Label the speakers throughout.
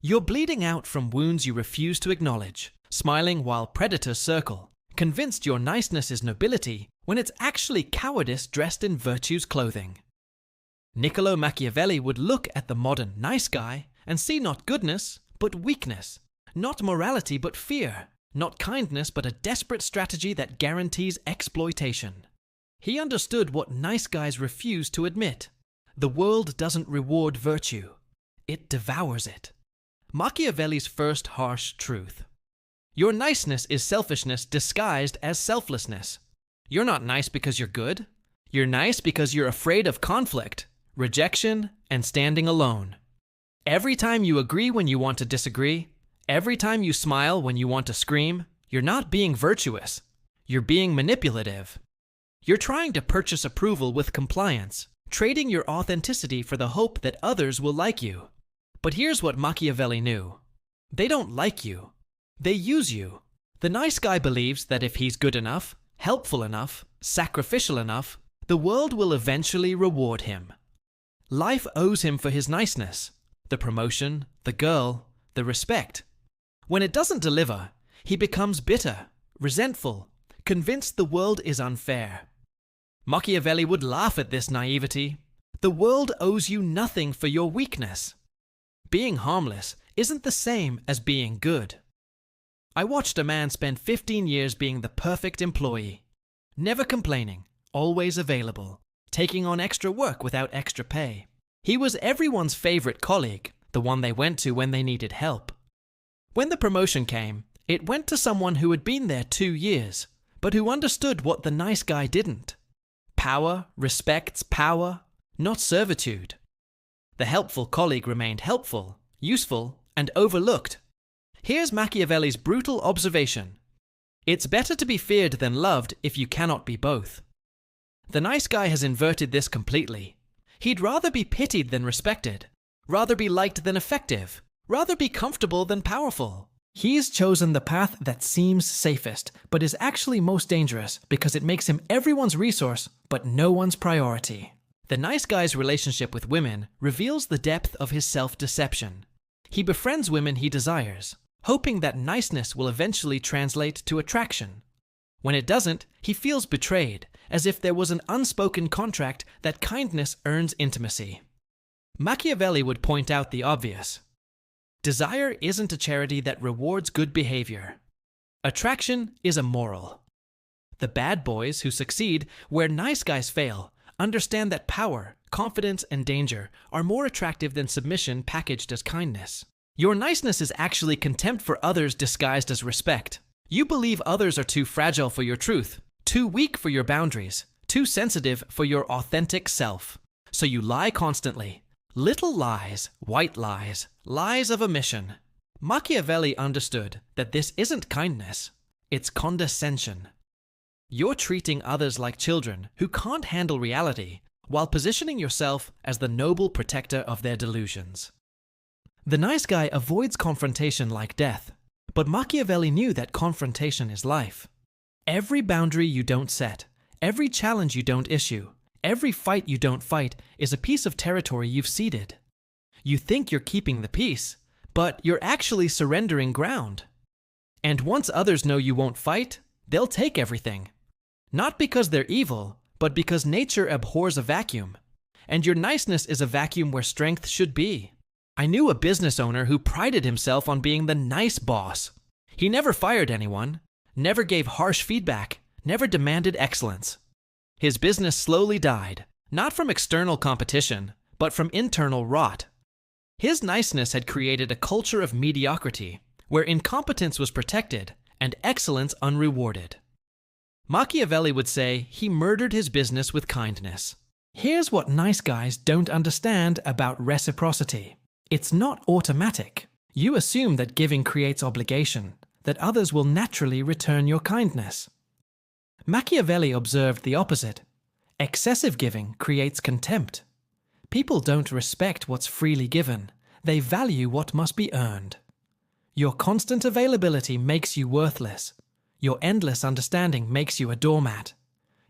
Speaker 1: You're bleeding out from wounds you refuse to acknowledge, smiling while predators circle, convinced your niceness is nobility when it's actually cowardice dressed in virtue's clothing. Niccolo Machiavelli would look at the modern nice guy and see not goodness, but weakness, not morality, but fear, not kindness, but a desperate strategy that guarantees exploitation. He understood what nice guys refuse to admit. The world doesn't reward virtue. It devours it. Machiavelli's first harsh truth. Your niceness is selfishness disguised as selflessness. You're not nice because you're good. You're nice because you're afraid of conflict, rejection, and standing alone. Every time you agree when you want to disagree, every time you smile when you want to scream, you're not being virtuous. You're being manipulative. You're trying to purchase approval with compliance, trading your authenticity for the hope that others will like you. But here's what Machiavelli knew. They don't like you. They use you. The nice guy believes that if he's good enough, helpful enough, sacrificial enough, the world will eventually reward him. Life owes him for his niceness. The promotion, the girl, the respect. When it doesn't deliver, he becomes bitter, resentful, convinced the world is unfair. Machiavelli would laugh at this naivety. The world owes you nothing for your weakness. Being harmless isn't the same as being good. I watched a man spend 15 years being the perfect employee, never complaining, always available, taking on extra work without extra pay. He was everyone's favorite colleague, the one they went to when they needed help. When the promotion came, it went to someone who had been there 2 years, but who understood what the nice guy didn't. Power respects power, not servitude. The helpful colleague remained helpful, useful, and overlooked. Here's Machiavelli's brutal observation. It's better to be feared than loved if you cannot be both. The nice guy has inverted this completely. He'd rather be pitied than respected, rather be liked than effective, rather be comfortable than powerful. He's chosen the path that seems safest, but is actually most dangerous because it makes him everyone's resource, but no one's priority. The nice guy's relationship with women reveals the depth of his self-deception. He befriends women he desires, hoping that niceness will eventually translate to attraction. When it doesn't, he feels betrayed, as if there was an unspoken contract that kindness earns intimacy. Machiavelli would point out the obvious. Desire isn't a charity that rewards good behavior. Attraction is immoral. The bad boys who succeed where nice guys fail understand that power, confidence, and danger are more attractive than submission packaged as kindness. Your niceness is actually contempt for others disguised as respect. You believe others are too fragile for your truth, too weak for your boundaries, too sensitive for your authentic self. So you lie constantly. Little lies, white lies, lies of omission. Machiavelli understood that this isn't kindness, it's condescension. You're treating others like children who can't handle reality while positioning yourself as the noble protector of their delusions. The nice guy avoids confrontation like death, but Machiavelli knew that confrontation is life. Every boundary you don't set, every challenge you don't issue, every fight you don't fight is a piece of territory you've ceded. You think you're keeping the peace, but you're actually surrendering ground. And once others know you won't fight, they'll take everything. Not because they're evil, but because nature abhors a vacuum. And your niceness is a vacuum where strength should be. I knew a business owner who prided himself on being the nice boss. He never fired anyone, never gave harsh feedback, never demanded excellence. His business slowly died, not from external competition, but from internal rot. His niceness had created a culture of mediocrity, where incompetence was protected and excellence unrewarded. Machiavelli would say he murdered his business with kindness. Here's what nice guys don't understand about reciprocity. It's not automatic. You assume that giving creates obligation, that others will naturally return your kindness. Machiavelli observed the opposite. Excessive giving creates contempt. People don't respect what's freely given. They value what must be earned. Your constant availability makes you worthless. Your endless understanding makes you a doormat.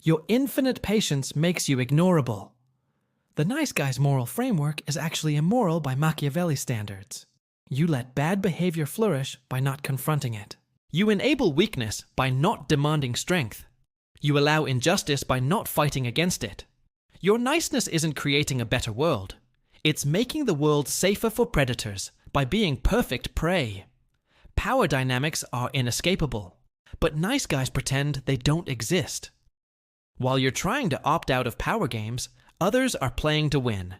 Speaker 1: Your infinite patience makes you ignorable. The nice guy's moral framework is actually immoral by Machiavelli standards. You let bad behavior flourish by not confronting it. You enable weakness by not demanding strength. You allow injustice by not fighting against it. Your niceness isn't creating a better world. It's making the world safer for predators by being perfect prey. Power dynamics are inescapable, but nice guys pretend they don't exist. While you're trying to opt out of power games, others are playing to win.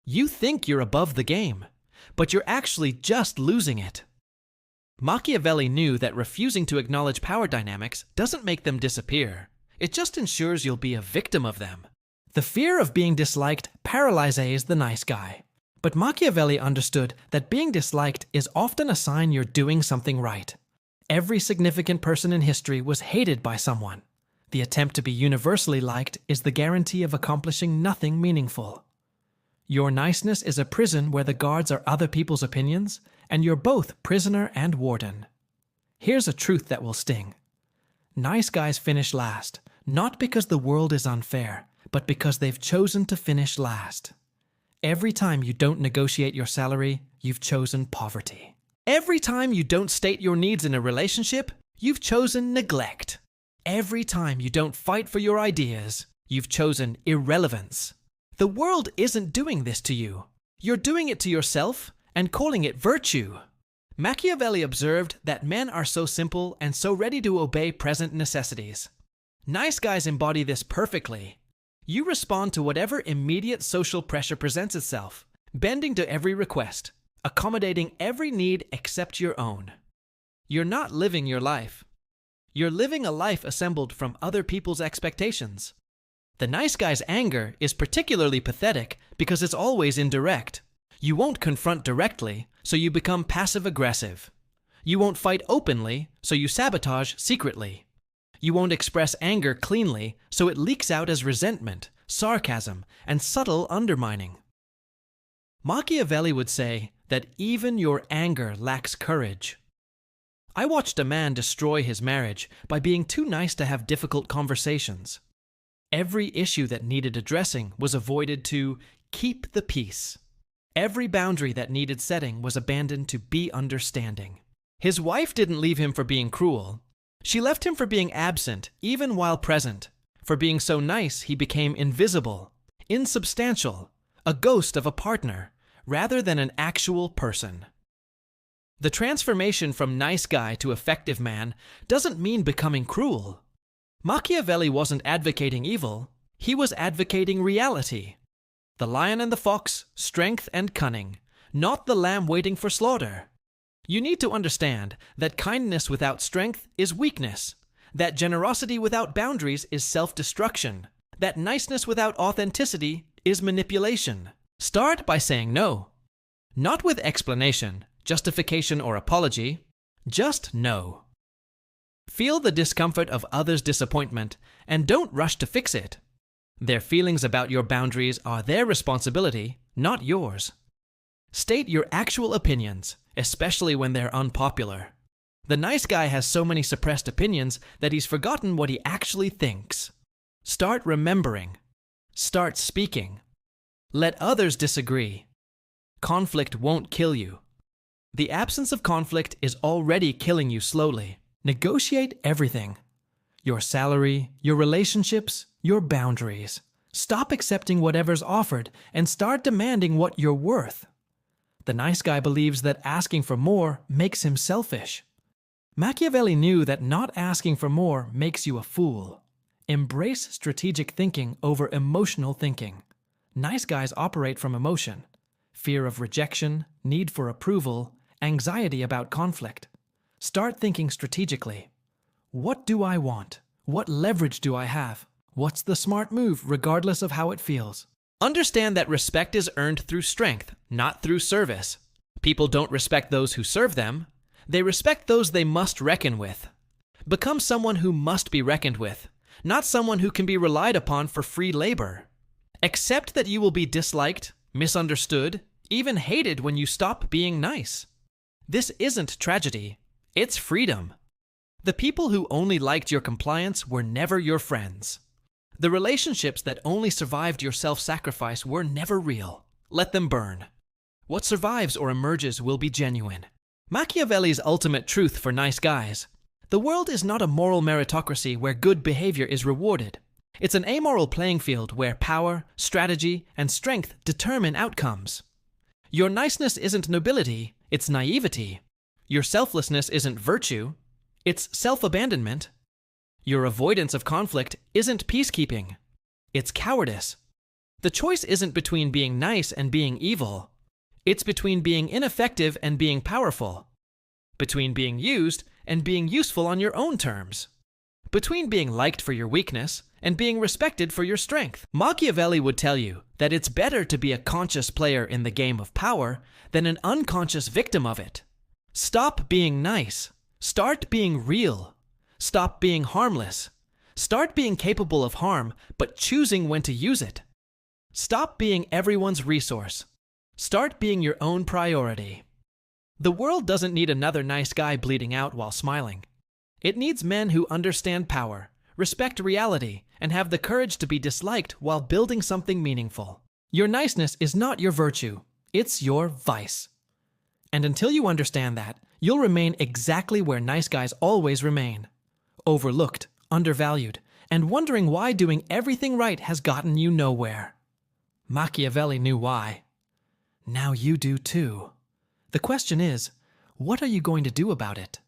Speaker 1: You think you're above the game, but you're actually just losing it. Machiavelli knew that refusing to acknowledge power dynamics doesn't make them disappear. It just ensures you'll be a victim of them. The fear of being disliked paralyzes the nice guy. But Machiavelli understood that being disliked is often a sign you're doing something right. Every significant person in history was hated by someone. The attempt to be universally liked is the guarantee of accomplishing nothing meaningful. Your niceness is a prison where the guards are other people's opinions, and you're both prisoner and warden. Here's a truth that will sting. Nice guys finish last, not because the world is unfair, but because they've chosen to finish last. Every time you don't negotiate your salary, you've chosen poverty. Every time you don't state your needs in a relationship, you've chosen neglect. Every time you don't fight for your ideas, you've chosen irrelevance. The world isn't doing this to you. You're doing it to yourself and calling it virtue. Machiavelli observed that men are so simple and so ready to obey present necessities. Nice guys embody this perfectly. You respond to whatever immediate social pressure presents itself, bending to every request, accommodating every need except your own. You're not living your life. You're living a life assembled from other people's expectations. The nice guy's anger is particularly pathetic because it's always indirect. You won't confront directly, so you become passive-aggressive. You won't fight openly, so you sabotage secretly. You won't express anger cleanly, so it leaks out as resentment, sarcasm, and subtle undermining. Machiavelli would say that even your anger lacks courage. I watched a man destroy his marriage by being too nice to have difficult conversations. Every issue that needed addressing was avoided to keep the peace. Every boundary that needed setting was abandoned to be understanding. His wife didn't leave him for being cruel. She left him for being absent, even while present. For being so nice, he became invisible, insubstantial, a ghost of a partner, rather than an actual person. The transformation from nice guy to effective man doesn't mean becoming cruel. Machiavelli wasn't advocating evil, he was advocating reality. The lion and the fox, strength and cunning, not the lamb waiting for slaughter. You need to understand that kindness without strength is weakness, that generosity without boundaries is self-destruction, that niceness without authenticity is manipulation. Start by saying no. Not with explanation, justification, or apology. Just no. Feel the discomfort of others' disappointment and don't rush to fix it. Their feelings about your boundaries are their responsibility, not yours. State your actual opinions, especially when they're unpopular. The nice guy has so many suppressed opinions that he's forgotten what he actually thinks. Start remembering. Start speaking. Let others disagree. Conflict won't kill you. The absence of conflict is already killing you slowly. Negotiate everything. Your salary, your relationships, your boundaries. Stop accepting whatever's offered and start demanding what you're worth. The nice guy believes that asking for more makes him selfish. Machiavelli knew that not asking for more makes you a fool. Embrace strategic thinking over emotional thinking. Nice guys operate from emotion. Fear of rejection, need for approval, anxiety about conflict. Start thinking strategically. What do I want? What leverage do I have? What's the smart move, regardless of how it feels? Understand that respect is earned through strength, not through service. People don't respect those who serve them. They respect those they must reckon with. Become someone who must be reckoned with, not someone who can be relied upon for free labor. Accept that you will be disliked, misunderstood, even hated when you stop being nice. This isn't tragedy. It's freedom. The people who only liked your compliance were never your friends. The relationships that only survived your self-sacrifice were never real. Let them burn. What survives or emerges will be genuine. Machiavelli's ultimate truth for nice guys. The world is not a moral meritocracy where good behavior is rewarded. It's an amoral playing field where power, strategy, and strength determine outcomes. Your niceness isn't nobility, it's naivety. Your selflessness isn't virtue, it's self-abandonment. Your avoidance of conflict isn't peacekeeping, it's cowardice. The choice isn't between being nice and being evil. It's between being ineffective and being powerful. Between being used and being useful on your own terms. Between being liked for your weakness and being respected for your strength. Machiavelli would tell you that it's better to be a conscious player in the game of power than an unconscious victim of it. Stop being nice. Start being real. Stop being harmless. Start being capable of harm, but choosing when to use it. Stop being everyone's resource. Start being your own priority. The world doesn't need another nice guy bleeding out while smiling. It needs men who understand power, respect reality, and have the courage to be disliked while building something meaningful. Your niceness is not your virtue, it's your vice. And until you understand that, you'll remain exactly where nice guys always remain. Overlooked, undervalued, and wondering why doing everything right has gotten you nowhere. Machiavelli knew why. Now you do too. The question is, what are you going to do about it?